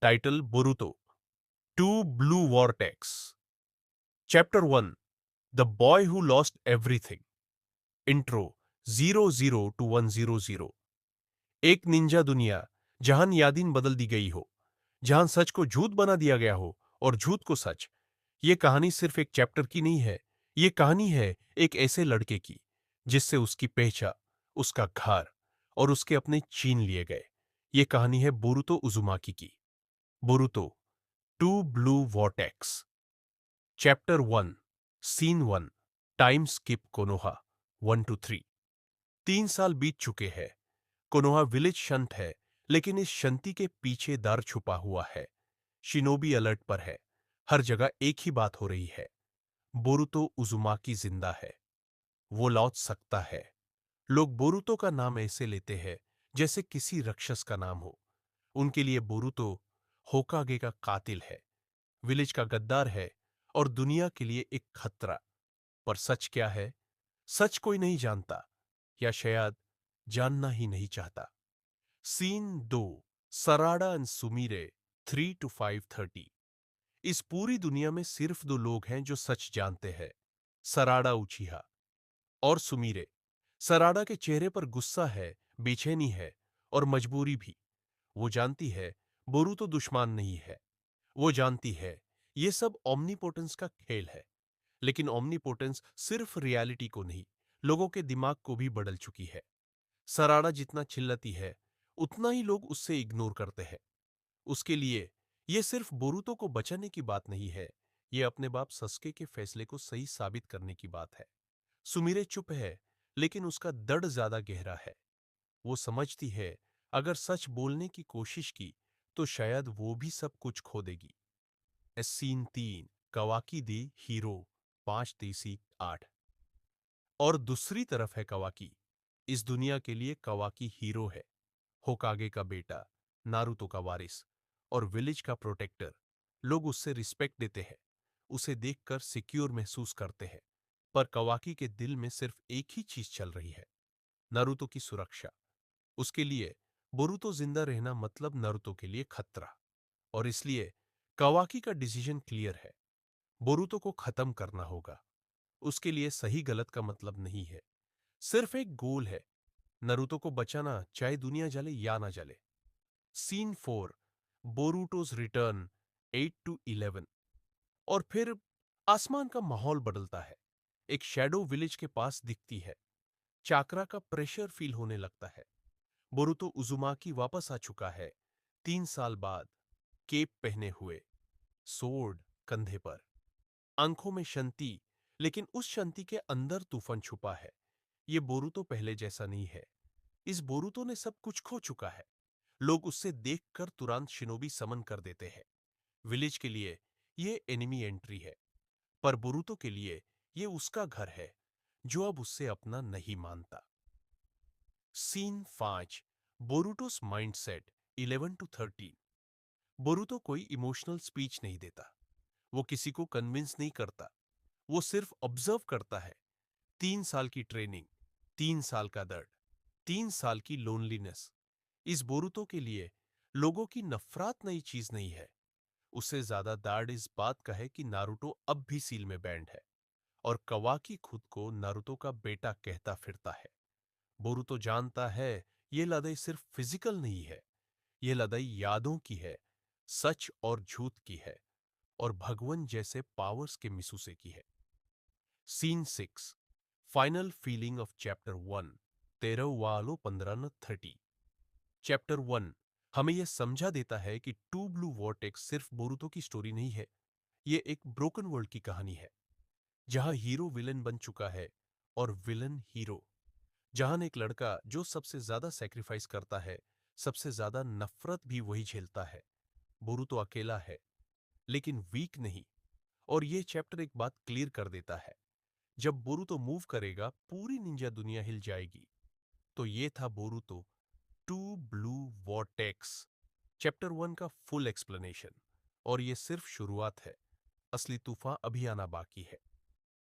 Title Boruto two blue vortex. Chapter 1 the boy who lost everything. Intro 00 to 100। एक Ninja दुनिया जहां यादीन बदल दी गई हो, जहां सच को झूठ बना दिया गया हो और झूठ को सच। ये कहानी सिर्फ एक चैप्टर की नहीं है, ये कहानी है एक ऐसे लड़के की जिससे उसकी पहचान, उसका घर और उसके अपने छीन लिए गए। ये कहानी है बोरुतो उजुमाकी की। Boruto two blue vortex. Chapter 1 scene 1 time skip Konoha 1 to 3। 3 साल बीत चुके हैं। कोनोहा विलेज शंत है, लेकिन इस शंति के पीछे डर छुपा हुआ है। शिनोबी अलर्ट पर है। हर जगह एक ही बात हो रही है, बोरुतो उजुमाकी जिंदा है, वो लौट सकता है। लोग बोरुतो का नाम ऐसे लेते हैं जैसे किसी राक्षस का नाम हो। उनके लिए बोरुतो होकागे का कातिल है, विलेज का गद्दार है और दुनिया के लिए एक खतरा। पर सच क्या है? सच कोई नहीं जानता, या शायद जानना ही नहीं चाहता। Scene 2 Sarada and Sumire 3 to 5:30। इस पूरी दुनिया में सिर्फ दो लोग हैं जो सच जानते हैं, सराडा उचिहा और सुमीरे। सराडा के चेहरे पर गुस्सा है, बेचैनी है और मजबूरी भी। वो जानती है बोरुतो दुश्मन नहीं है। वो जानती है ये सब ओमनीपोटेंस का खेल है। लेकिन ओमनीपोटेंस सिर्फ रियलिटी को नहीं, लोगों के दिमाग को भी बदल चुकी है। सराडा जितना चिल्लाती है, उतना ही लोग उससे इग्नोर करते हैं। उसके लिए ये सिर्फ बोरुतो को बचाने की बात नहीं है, ये अपने बाप सस्के के फैसले को सही साबित करने की बात है। सुमिरे चुप है, लेकिन उसका दर्द ज्यादा गहरा है। वो समझती है अगर सच बोलने की कोशिश की तो शायद वो भी सब कुछ खो देगी। सीन 3 कवाकी दी हीरो 5:38। और दूसरी तरफ है कवाकी। इस दुनिया के लिए कवाकी हीरो है, होकागे का बेटा, नारुतो का वारिस और विलेज का प्रोटेक्टर। लोग उससे रिस्पेक्ट देते हैं, उसे देखकर सिक्योर महसूस करते हैं। पर कवाकी के दिल में सिर्फ एक ही चीज चल रही है, नारुतो की सुरक्षा। उसके लिए बोरुतो जिंदा रहना मतलब नारुतो के लिए खतरा। और इसलिए कवाकी का डिसीजन क्लियर है, बोरुतो को खत्म करना होगा। उसके लिए सही गलत का मतलब नहीं है, सिर्फ एक गोल है, नारुतो को बचाना, चाहे दुनिया जले या ना जले। Scene 4 Boruto's return 8 to 11। और फिर आसमान का माहौल बदलता है। एक शैडो विलेज के पास दिखती है। चाकरा का प्रेशर फील होने लगता है। बोरुतो उजुमाकी वापस आ चुका है, 3 साल बाद, केप पहने हुए, सोर्ड कंधे पर, आंखों में शांति। लेकिन उस शांति के अंदर तूफान छुपा है। ये बोरुतो पहले जैसा नहीं है। इस बोरुतो ने सब कुछ खो चुका है। लोग उससे देखकर तुरंत शिनोबी समन कर देते हैं। विलेज के लिए ये एनिमी एंट्री है, पर बोरुतो के लिए ये उसका घर है जो अब उससे अपना नहीं मानता। Scene 5 Boruto's mindset 11 to 13। Boruto कोई इमोशनल स्पीच नहीं देता, वो किसी को कन्विंस नहीं करता, वो सिर्फ ऑब्जर्व करता है। 3 साल की ट्रेनिंग, 3 साल का दर्द, 3 साल की लोनलीनेस। इस बोरुतो के लिए लोगों की नफरत नई चीज नहीं है। उससे ज्यादा दर्द इस बात का है कि नारुतो अब भी सील में बैंड है और कवाकी खुद को नारुतो का बेटा कहता फिरता है। बोरुतो जानता है ये लड़ाई सिर्फ फिजिकल नहीं है, ये लड़ाई यादों की है, सच और झूठ की है और भगवान जैसे पावर्स के मिसूसे की है। Scene 6 final feeling of chapter 1 13 वालो 15:30। चैप्टर 1 हमें यह समझा देता है कि टू ब्लू वॉर्टेक्स सिर्फ बोरुतो की स्टोरी नहीं है, ये एक ब्रोकन वर्ल्ड की कहानी है, जहां हीरो विलन बन चुका है और विलन हीरो। जहां एक लड़का जो सबसे ज्यादा सैक्रिफाइस करता है, सबसे ज्यादा नफरत भी वही झेलता है। बोरुतो अकेला है, लेकिन वीक नहीं। और ये चैप्टर एक बात क्लियर कर देता है, जब बोरुतो मूव करेगा पूरी निंजा दुनिया हिल जाएगी। तो ये था Boruto two blue vortex, chapter 1 का फुल एक्सप्लेनेशन। और ये सिर्फ शुरुआत है, असली तूफान अभी आना बाकी है।